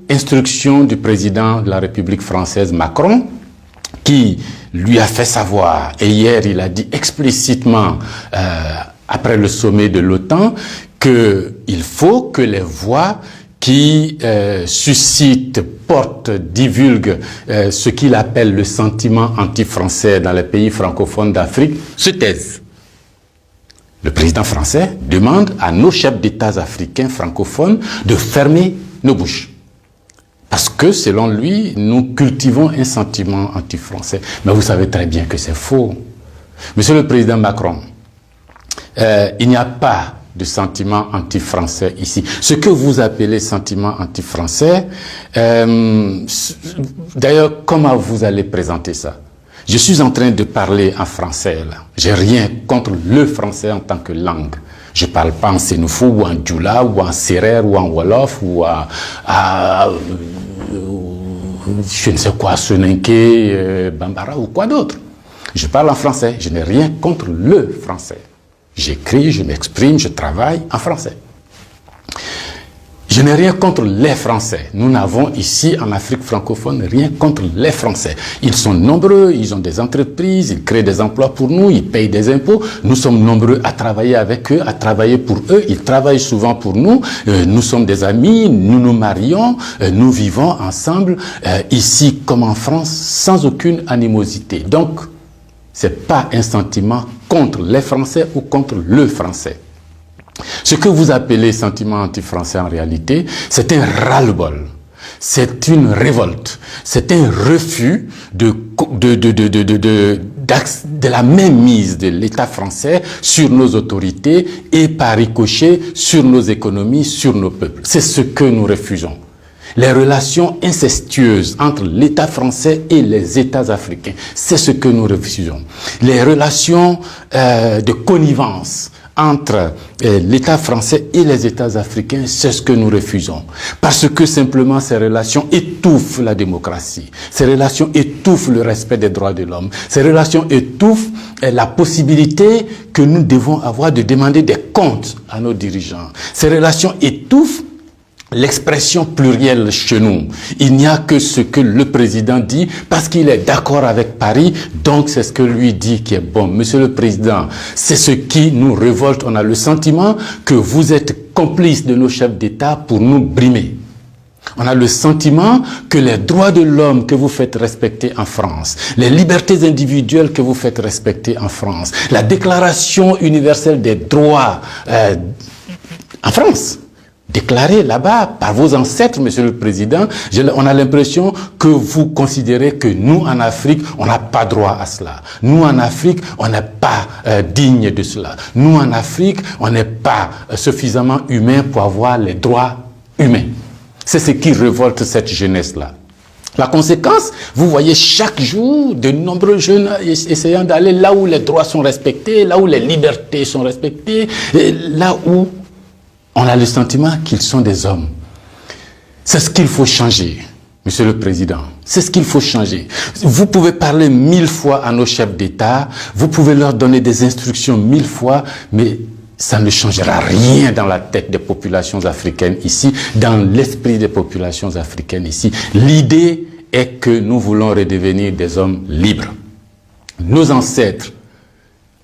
instruction du président de la République française Macron, qui lui a fait savoir, et hier il a dit explicitement, après le sommet de l'OTAN, qu'il faut que les voix qui suscitent, portent, divulguent ce qu'il appelle le sentiment anti-français dans les pays francophones d'Afrique se taisent. Le président français demande à nos chefs d'État africains francophones de fermer nos bouches. Parce que, selon lui, nous cultivons un sentiment anti-français. Mais vous savez très bien que c'est faux. Monsieur le Président Macron, il n'y a pas de sentiment anti-français ici. Ce que vous appelez sentiment anti-français, d'ailleurs, comment vous allez présenter ça? Je suis en train de parler en français, là. J'ai rien contre le français en tant que langue. Je ne parle pas en sénoufou, ou en djoula, ou en sérère, ou en wolof, ou je ne sais quoi, soninké, bambara, ou quoi d'autre. Je parle en français. Je n'ai rien contre le français. J'écris, je m'exprime, je travaille en français. Je n'ai rien contre les Français. Nous n'avons ici, en Afrique francophone, rien contre les Français. Ils sont nombreux, ils ont des entreprises, ils créent des emplois pour nous, ils payent des impôts. Nous sommes nombreux à travailler avec eux, à travailler pour eux. Ils travaillent souvent pour nous. Nous sommes des amis, nous nous marions, nous vivons ensemble, ici comme en France, sans aucune animosité. Donc, ce n'est pas un sentiment contre les Français ou contre le Français. Ce que vous appelez sentiment anti-français en réalité, c'est un ras-le-bol, c'est une révolte, c'est un refus de la mainmise de l'État français sur nos autorités et par ricochet sur nos économies, sur nos peuples. C'est ce que nous refusons. Les relations incestueuses entre l'État français et les États africains, c'est ce que nous refusons. Les relations de connivence entre l'État français et les États africains, c'est ce que nous refusons. Parce que simplement ces relations étouffent la démocratie. Ces relations étouffent le respect des droits de l'homme. Ces relations étouffent la possibilité que nous devons avoir de demander des comptes à nos dirigeants. Ces relations étouffent l'expression plurielle chez nous. Il n'y a que ce que le président dit parce qu'il est d'accord avec Paris, donc c'est ce que lui dit qui est bon. Monsieur le Président, c'est ce qui nous révolte. On a le sentiment que vous êtes complice de nos chefs d'État pour nous brimer. On a le sentiment que les droits de l'homme que vous faites respecter en France, les libertés individuelles que vous faites respecter en France, la Déclaration universelle des droits en France, déclaré là-bas par vos ancêtres, Monsieur le Président, on a l'impression que vous considérez que nous, en Afrique, on n'a pas droit à cela. Nous, en Afrique, on n'est pas digne de cela. Nous, en Afrique, on n'est pas suffisamment humain pour avoir les droits humains. C'est ce qui révolte cette jeunesse-là. La conséquence, vous voyez chaque jour de nombreux jeunes essayant d'aller là où les droits sont respectés, là où les libertés sont respectées, et là où on a le sentiment qu'ils sont des hommes. C'est ce qu'il faut changer, Monsieur le Président. C'est ce qu'il faut changer. Vous pouvez parler 1000 fois à nos chefs d'État, vous pouvez leur donner des instructions 1000 fois, mais ça ne changera rien dans la tête des populations africaines ici, dans l'esprit des populations africaines ici. L'idée est que nous voulons redevenir des hommes libres. Nos ancêtres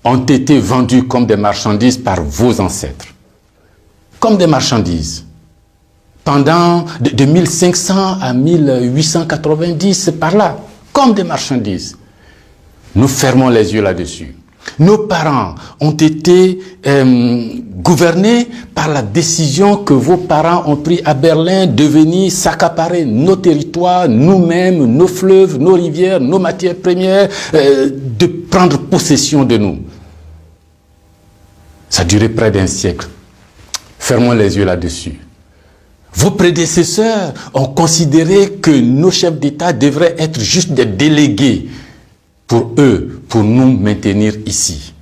ont été vendus comme des marchandises par vos ancêtres. Comme des marchandises. Pendant de 1500 à 1890, c'est par là. Comme des marchandises. Nous fermons les yeux là-dessus. Nos parents ont été gouvernés par la décision que vos parents ont prise à Berlin de venir s'accaparer nos territoires, nous-mêmes, nos fleuves, nos rivières, nos matières premières, de prendre possession de nous. Ça a duré près d'un siècle. Fermons les yeux là-dessus. Vos prédécesseurs ont considéré que nos chefs d'État devraient être juste des délégués pour eux, pour nous maintenir ici.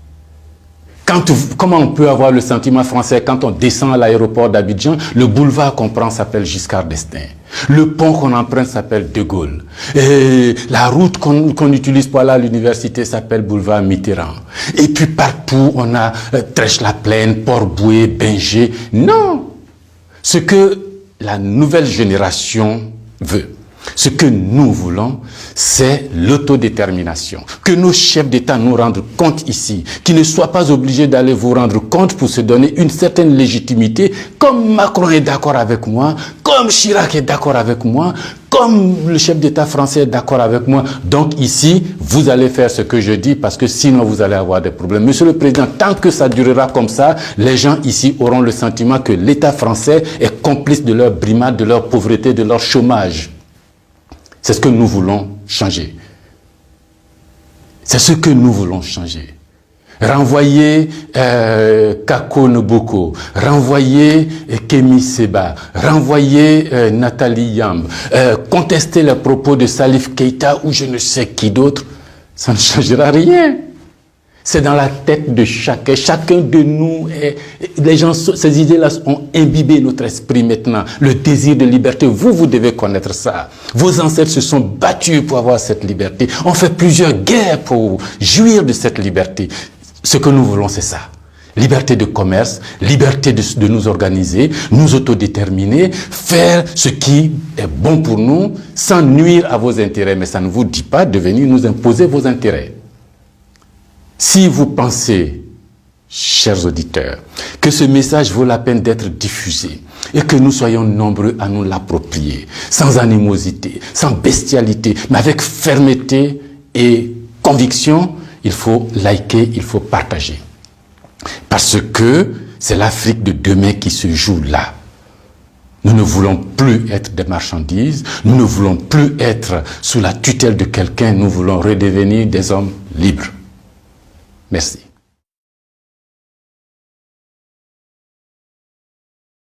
Comment on peut avoir le sentiment français quand on descend à l'aéroport d'Abidjan, le boulevard qu'on prend s'appelle Giscard d'Estaing. Le pont qu'on emprunte s'appelle De Gaulle. Et la route qu'on utilise pour aller à l'université s'appelle boulevard Mitterrand. Et puis partout, on a Trèche-la-Plaine, Port-Bouët, Binger. Non! Ce que la nouvelle génération veut. Ce que nous voulons, c'est l'autodétermination. Que nos chefs d'État nous rendent compte ici, qu'ils ne soient pas obligés d'aller vous rendre compte pour se donner une certaine légitimité, comme Macron est d'accord avec moi, comme Chirac est d'accord avec moi, comme le chef d'État français est d'accord avec moi. Donc ici, vous allez faire ce que je dis parce que sinon vous allez avoir des problèmes. Monsieur le Président, tant que ça durera comme ça, les gens ici auront le sentiment que l'État français est complice de leur brimade, de leur pauvreté, de leur chômage. C'est ce que nous voulons changer. C'est ce que nous voulons changer. Renvoyer Kako Noboko, renvoyer Kemi Seba, renvoyer Nathalie Yamb, contester les propos de Salif Keïta ou je ne sais qui d'autre, ça ne changera rien. C'est dans la tête de chacun. Chacun de nous, les gens, ces idées-là ont imbibé notre esprit maintenant. Le désir de liberté, vous devez connaître ça. Vos ancêtres se sont battus pour avoir cette liberté. On fait plusieurs guerres pour jouir de cette liberté. Ce que nous voulons, c'est ça. Liberté de commerce, liberté de nous organiser, nous autodéterminer, faire ce qui est bon pour nous sans nuire à vos intérêts. Mais ça ne vous dit pas de venir nous imposer vos intérêts. Si vous pensez, chers auditeurs, que ce message vaut la peine d'être diffusé et que nous soyons nombreux à nous l'approprier, sans animosité, sans bestialité, mais avec fermeté et conviction, il faut liker, il faut partager. Parce que c'est l'Afrique de demain qui se joue là. Nous ne voulons plus être des marchandises, nous ne voulons plus être sous la tutelle de quelqu'un, nous voulons redevenir des hommes libres. Merci.